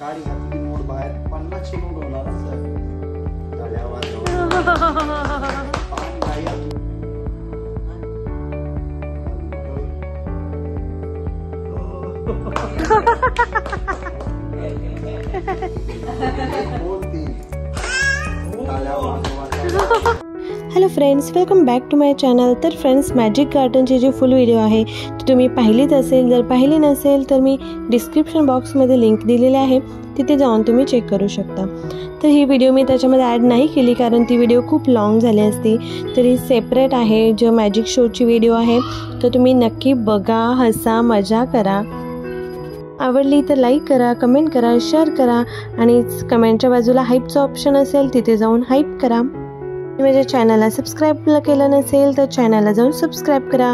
काळी घातली नोट बाहेर 50ची नोट होणार सर. टाळ्या वाजवा. Hello friends, welcome back to my channel. तर फ्रेंड्स, मॅजिक गार्डनची जी फुल व्हिडिओ आहे ती तुम्ही पाहिलीच असेल. जर पाहिली नसेल तर मी डिस्क्रिप्शन बॉक्समध्ये लिंक दिलेली आहे, तिथे जाऊन तुम्ही चेक करू शकता. तर ही व्हिडिओ मी त्याच्यामध्ये ॲड नाही केली कारण ती व्हिडिओ खूप लाँग झाली असती. तर ही सेपरेट आहे, जो मॅजिक शोची व्हिडिओ आहे तर तुम्ही नक्की बघा, हसा, मजा करा. आवडली तर लाईक करा, कमेंट करा, शेअर करा आणि कमेंटच्या बाजूला हाईपचं ऑप्शन असेल तिथे जाऊन हाईप करा. माझ्या चॅनलला सबस्क्राईब केलं नसेल तर चॅनलला जाऊन सबस्क्राईब करा.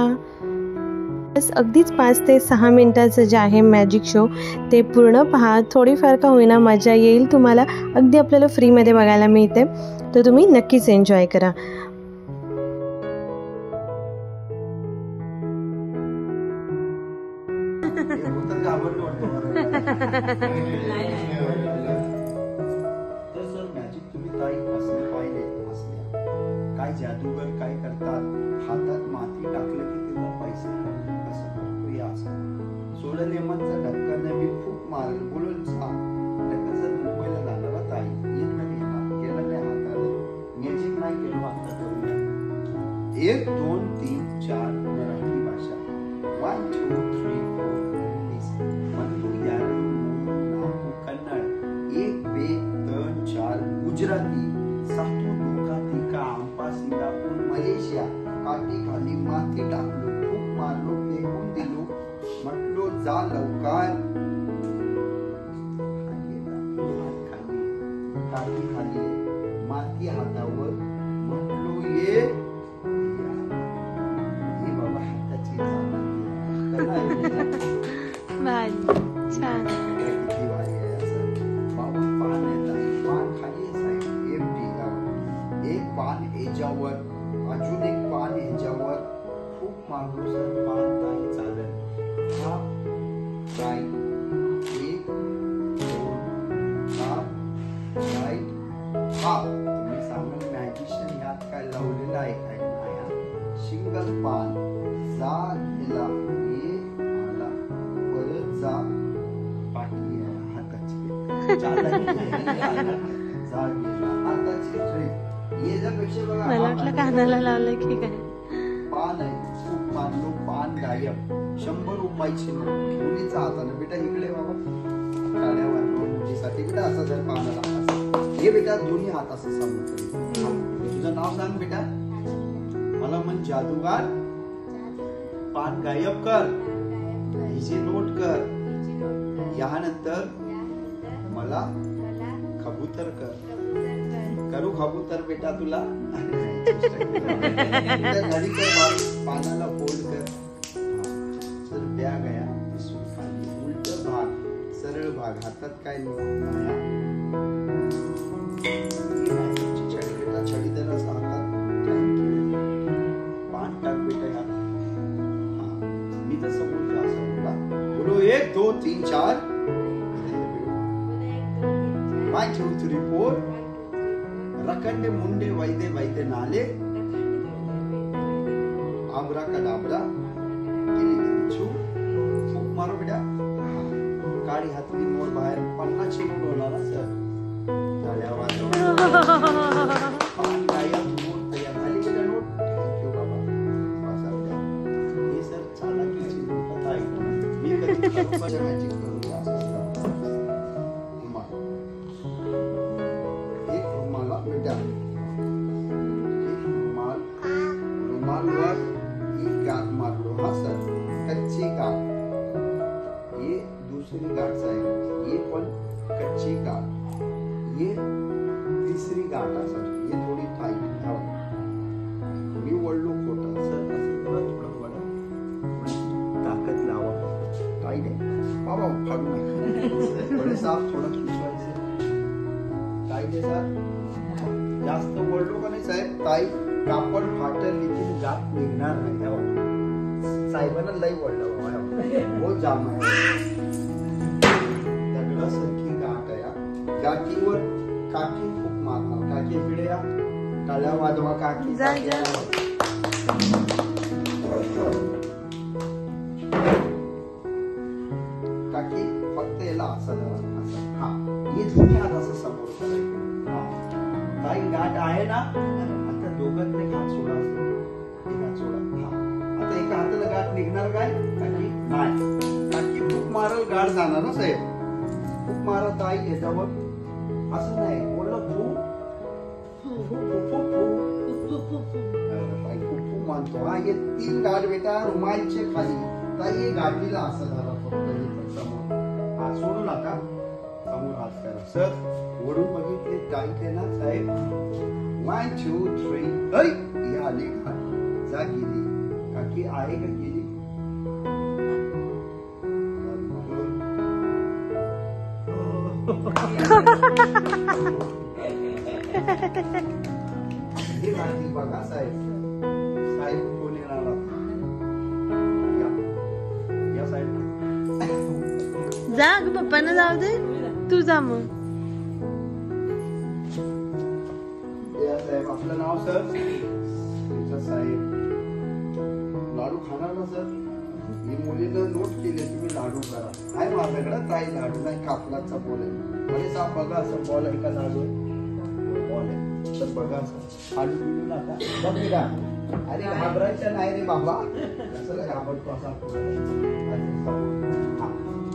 बस अगदीच 5 ते 6 मिनिटाचं जे आहे मॅजिक शो ते पूर्ण पहा. थोडीफार का होईना मजा येईल तुम्हाला. अगदी आपल्याला फ्रीमध्ये बघायला मिळते, तर तुम्ही नक्कीच एन्जॉय करा. काय जादूगर काय करतात, हातात माती टाकलं की तिला पैसे सोडलेमनचा धक्का नवी फूक मारल बोलून सा जर मुंबईला जाणारा ताई येत नाही केलं नाही हाताने मॅजिक नाही केलं वागता करूया. 1 2 3 4 मराठी भाषा 1 2 3 4 इंग्लिश मल्लू यारू नाकू कन्नड 1 2 3 4 गुजराती सातू दुखाती का आंपा सिंगापूर मलेशिया काठी खाली माती टाकलो खूप मारलो फेकून दिलो म्हटलो जा लवकर काठी खाली माती हातावर म्हटलो ये बाबा हाताची छान पान याच्यावर अजून एक पान याच्यावर खूप मारलो सर पान काही चालेल. हा राईट 1 2 3 राईट हा तुम्ही सांगाल मॅजिशियन यात काय लावलेलं आहे काय नाही. सिंगल पान जा गेला ये आला परत जा पाठी हाताची जा गेला हाताची ट्रेन मला वाटलं कानाला लावलं की काय. पान आहे खूप मारलो पान गायब 100 रुपयाची नोट मुलीचा हाताने बेटा इकडे बाबा टाळ्यावर मुलीसाठी बेटा असं जर पानाला हे बेटा दोन्ही हात असं समोर तुझं नाव सांग बेटा. मला म्हण जादूगार पान गायब कर हिची नोट कर यानंतर मला कबूतर कर करू कबूतर बेटा तुला घरी कर पानाला फोल्ड कर तर ब्या गया उलट भाग सरळ भाग हातात काय बेटा छडी दर असा हातात पान टाक बेटा यात मी तसं बोलतो असं बोलो 1 2 3 4 1 2 3 4 रखंडे मुंडे वैदे वैदे नाले आबरा कडाबरा गेली छू खूप मारो बेटा. काळी हातली मोर बाहेर 50ची नोट होणार सर. टाळ्या वाजवा. नोट तयार झाली बेटा नोट. थँक्यू बाबा. हे सर चालाकीची नोट आहे मी कधी मॅजिक करूया बेटा. रुमालवर एक गाठ मारलो हा सर कच्ची गाठ ये दुसरी गाठ साहेब ये पण कच्ची गाठ ये तिसरी गाठ सर ये थोडी टाईट मी वळलो खोटा सर असं थोडं वळा ताकद लावा टाईट आहे बाबा फाडू नका थोडे साफ थोडं खिचवायचं टाईट आहे सर. जास्त वळलो का नाही साहेब ताई कापड फाटल लिखीन गाठ निघणार नाही साहेबांना लई वळलं बहुत जाम आहे दगडासारखी गाठ गाठीवर काकी खूप मारणार. काकी इकडे या, टाळ्या वाजवा काकी. काकी फक्त याला असं धरा, असं. हा, हे दोन्ही हात असं समोर करायचे. हा, काही गाठ आहे ना, आता दोघांतले हात सोडा, एक हात सोडा. हा, आता एका हाताला गाठ निघणार काय? काकी नाही. काकी खूप मारल, गाठ जाणार ना साहेब. खूप मारत आहे याच्यावर, असं नाही बोललं. मानतो. हा, हे 3 गाठ बेटा रुमालचे खाली. ताई हे गाठीला असं धरा फक्त समोर. हात सोडू नका, समोर हात करा. सर वडून बघितले टाईट ना साहेब. 1 2 3 ऐ ही आली का? जा गेली. काकी आहे का गेली? हे गाठी बघा साहेब. साहेब कोण येणार? या साहेब जा ग, पप्पांना जाऊ दे, तू जा मग. या साहेब आपलं नाव सर? साहेब लाडू खाणार ना सर? मी मुलीनं नोट केले, तुम्ही लाडू करा. आहे माझ्याकडे काही लाडू नाही, कापलाचा बॉल आहे. म्हणजे साहेब बघा, असं बॉल आहे का? लाडू बॉल आहे तर बघा असं. लाडू पिळू नका बघ का. अरे घाबरायचं नाही रे बाबा, कसं घाबरतो असा.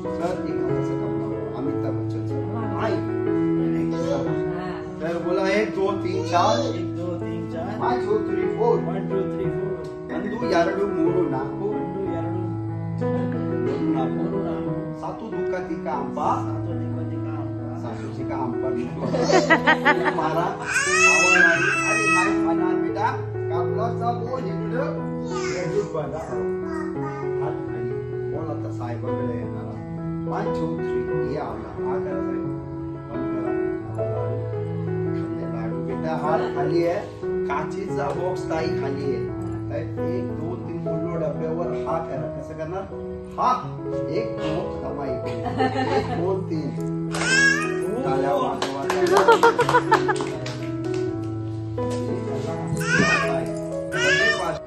सर एक हाताचं काम, अमिताभ बच्चन सर. तर बोला 1 2 3 4 1 2 3 4 5 2 3 4 1 2 3 4 1 2 3 4 सातू दुखाती का आंबा, सासूची का आंबा मारा. अरे नाही खाणार बेटा, कापलाचा बोल इकडं बघा. हात खाली. बोल आता साहेबाकडे येणार. 1 2 3 हे आला. हा करा साहेब, बंद करा. लाडू बेटा हात खाली आहे. काचेचा बॉक्स ताई खाली आहे. 1 2 3 बोललो डब्यावर. हा करा. कसं करणार? हा 1 2 थांबा. 1 2 3 टाळ्या वाजवा.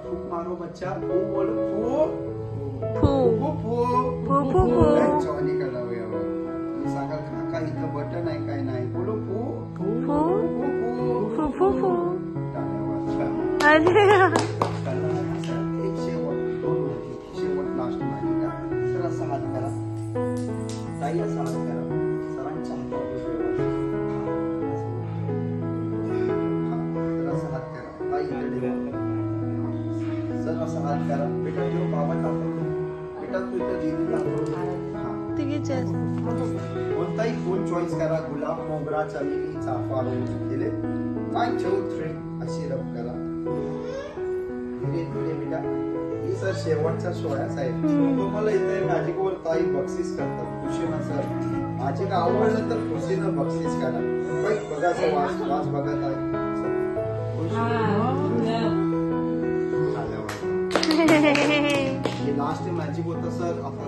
खूप मारो बच्चा. फू बोल. चॉनी करावं यावं. मी सांगा काका इथं बटन आहे काय नाही. बोलो टाळ्या वाजवा. एक शेवट 2 होती. शेवट लास्ट नाही का? सर असा हात करा. ताई असा हात करा. सरांच्या हात करा. ताई सर असा हात करा. बेटा जो बाबा टाकतो बेटा, तू इथं दिली कोणताही फुल चॉईस करा. गुलाब, मोगरा, चमेली, चाफा दिले. 1 2 3 अशी रब करा. धीरे धीरे बेटा. ही सर शेवटचा शो आहे साहेब. तुम्हाला इथे मॅजिक वर ताई बक्षीस करतात. खुशी ना सर, मॅजिक आवडलं तर खुशीनं बक्षीस करा. बघा सर, वाच बघा ताई. लास्ट मॅजिक होतं सर. आता